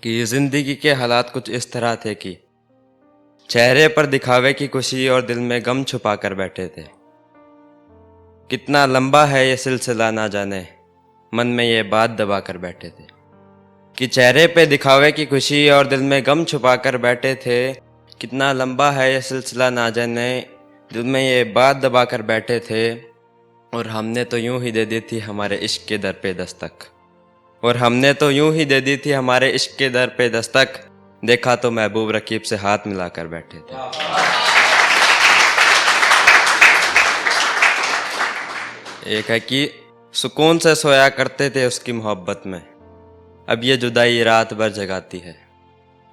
कि ज़िंदगी के हालात कुछ इस तरह थे कि चेहरे पर दिखावे की खुशी और दिल में गम छुपा कर बैठे थे। कितना लंबा है ये सिलसिला ना जाने, मन में ये बात दबा कर बैठे थे कि चेहरे पे दिखावे की खुशी और दिल में गम छुपा कर बैठे थे। कितना लंबा है ये सिलसिला ना जाने, दिल में ये बात दबा कर बैठे थे। और हमने तो यूं ही दे दी थी हमारे इश्क के दर पे दस्तक, और हमने तो यूं ही दे दी थी हमारे इश्क के दर पे दस्तक। देखा तो महबूब रकीब से हाथ मिलाकर बैठे थे। एक है कि सुकून से सोया करते थे उसकी मोहब्बत में, अब ये जुदाई रात भर जगाती है।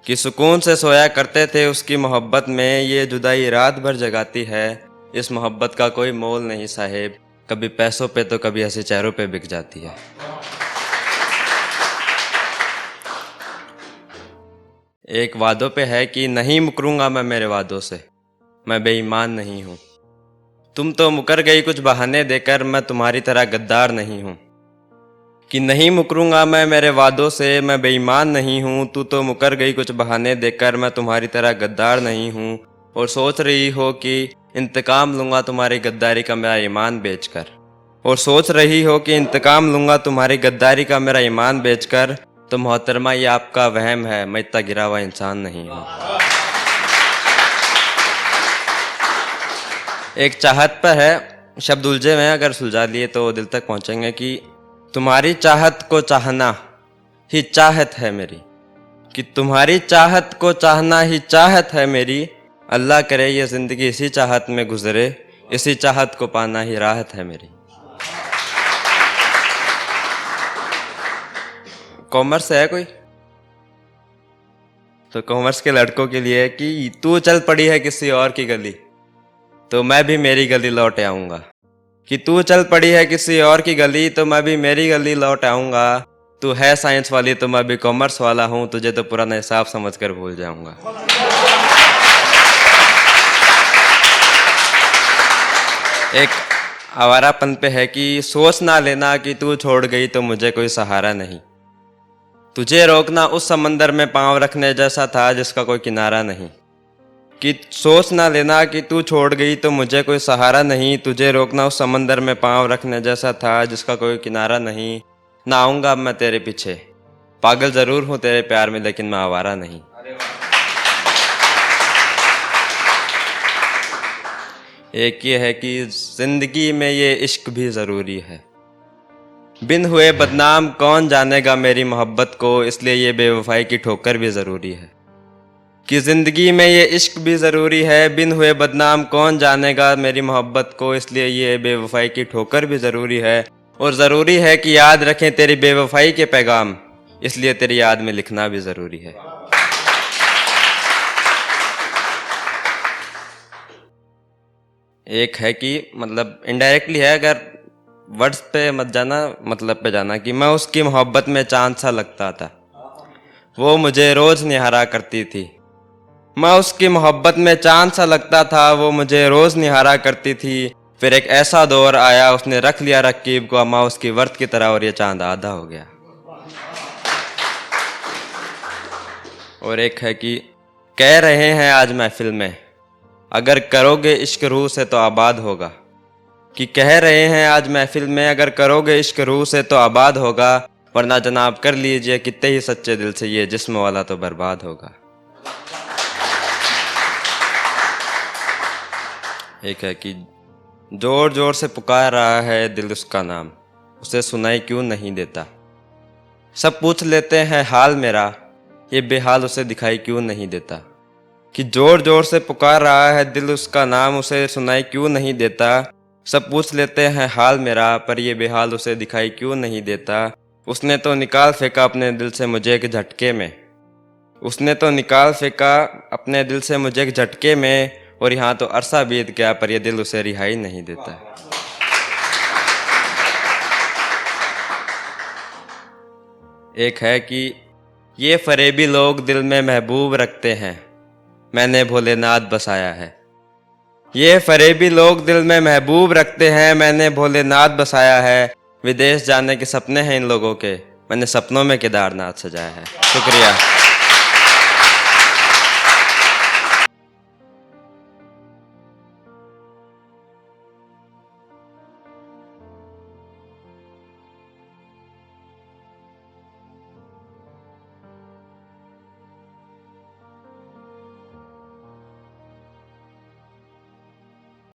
कि सुकून से सोया करते थे उसकी मोहब्बत में, ये जुदाई रात भर जगाती है। इस मोहब्बत का कोई मोल नहीं साहिब, कभी पैसों पे तो कभी ऐसे चेहरों पे बिक जाती है। एक वादों पे है कि नहीं मुकरूंगा मैं मेरे वादों से, मैं बेईमान नहीं हूँ। तुम तो मुकर गई कुछ बहाने देकर, मैं तुम्हारी तरह गद्दार नहीं हूँ। कि नहीं मुकरूंगा मैं मेरे वादों से, मैं बेईमान नहीं हूँ। तू तो मुकर गई कुछ बहाने देकर, मैं तुम्हारी तरह गद्दार नहीं हूँ। और सोच रही हो कि इंतकाम लूँगा तुम्हारी गद्दारी का मेरा ईमान बेचकर, और सोच रही हो कि इंतकाम लूँगा तुम्हारी गद्दारी का मेरा ईमान बेचकर। तो मोहतरमा ये आपका वहम है, मैं इतना गिरा हुआ इंसान नहीं हूँ। एक चाहत पर है, शब्द उलझे हुए हैं, अगर सुलझा लिए तो दिल तक पहुँचेंगे। कि तुम्हारी चाहत को चाहना ही चाहत है मेरी, कि तुम्हारी चाहत को चाहना ही चाहत है मेरी। अल्लाह करे ये ज़िंदगी इसी चाहत में गुजरे, इसी चाहत को पाना ही राहत है मेरी। कॉमर्स है कोई तो कॉमर्स के लड़कों के लिए कि तू चल पड़ी है किसी और की गली, तो मैं भी मेरी गली लौट आऊँगा। कि तू चल पड़ी है किसी और की गली, तो मैं भी मेरी गली लौट आऊँगा। तू है साइंस वाली तो मैं भी कॉमर्स वाला हूँ, तुझे तो पुराना हिसाब समझ कर भूल जाऊँगा। एक आवारापन पे है कि सोच ना लेना कि तू छोड़ गई तो मुझे कोई सहारा नहीं। तुझे रोकना उस समंदर में पाँव रखने जैसा था जिसका कोई किनारा नहीं। कि सोच ना लेना कि तू छोड़ गई तो मुझे कोई सहारा नहीं। तुझे रोकना उस समंदर में पाँव रखने जैसा था जिसका कोई किनारा नहीं। ना आऊँगा अब मैं तेरे पीछे, पागल ज़रूर हूँ तेरे प्यार में लेकिन मैं आवारा नहीं। एक ये है कि ज़िंदगी में ये इश्क भी ज़रूरी है, बिन हुए बदनाम कौन जानेगा मेरी मोहब्बत को, इसलिए ये बेवफाई की ठोकर भी ज़रूरी है। कि ज़िंदगी में ये इश्क भी ज़रूरी है, बिन हुए बदनाम कौन जानेगा मेरी मोहब्बत को, इसलिए ये बेवफाई की ठोकर भी ज़रूरी है। और ज़रूरी है कि याद रखें तेरी बेवफाई के पैगाम, इसलिए तेरी याद में लिखना भी ज़रूरी है। एक है कि मतलब इनडायरेक्टली है, अगर वर्ड्स पे मत जाना मतलब पे जाना। कि मैं उसकी मोहब्बत में चांद सा लगता था, वो मुझे रोज़ निहारा करती थी। मैं उसकी मोहब्बत में चांद सा लगता था, वो मुझे रोज़ निहारा करती थी। फिर एक ऐसा दौर आया उसने रख लिया रकीब को अम्मा उसकी वर्त की तरह, और ये चांद आधा हो गया। और एक है कि कह रहे हैं आज महफिल में, अगर करोगे इश्क रूह से तो आबाद होगा। कि कह रहे हैं आज महफिल में, अगर करोगे इश्क रूह से तो आबाद होगा, वरना जनाब कर लीजिए कितने ही सच्चे दिल से, ये जिस्म वाला तो बर्बाद होगा। एक है कि जोर जोर से पुकार रहा है दिल उसका नाम, उसे सुनाई क्यों नहीं देता। सब पूछ लेते हैं हाल मेरा, ये बेहाल उसे दिखाई क्यों नहीं देता। कि जोर जोर से पुकार रहा है दिल उसका नाम, उसे सुनाई क्यों नहीं देता। सब पूछ लेते हैं हाल मेरा, पर ये बेहाल उसे दिखाई क्यों नहीं देता। उसने तो निकाल फेंका अपने दिल से मुझे एक झटके में, उसने तो निकाल फेंका अपने दिल से मुझे एक झटके में। और यहाँ तो अरसा बीत गया पर यह दिल उसे रिहाई नहीं देता। एक है कि ये फरेबी लोग दिल में महबूब रखते हैं, मैंने भोलेनाथ बसाया है। ये फरेबी लोग दिल में महबूब रखते हैं, मैंने भोलेनाथ बसाया है। विदेश जाने के सपने हैं इन लोगों के, मैंने सपनों में केदारनाथ सजाया है। शुक्रिया।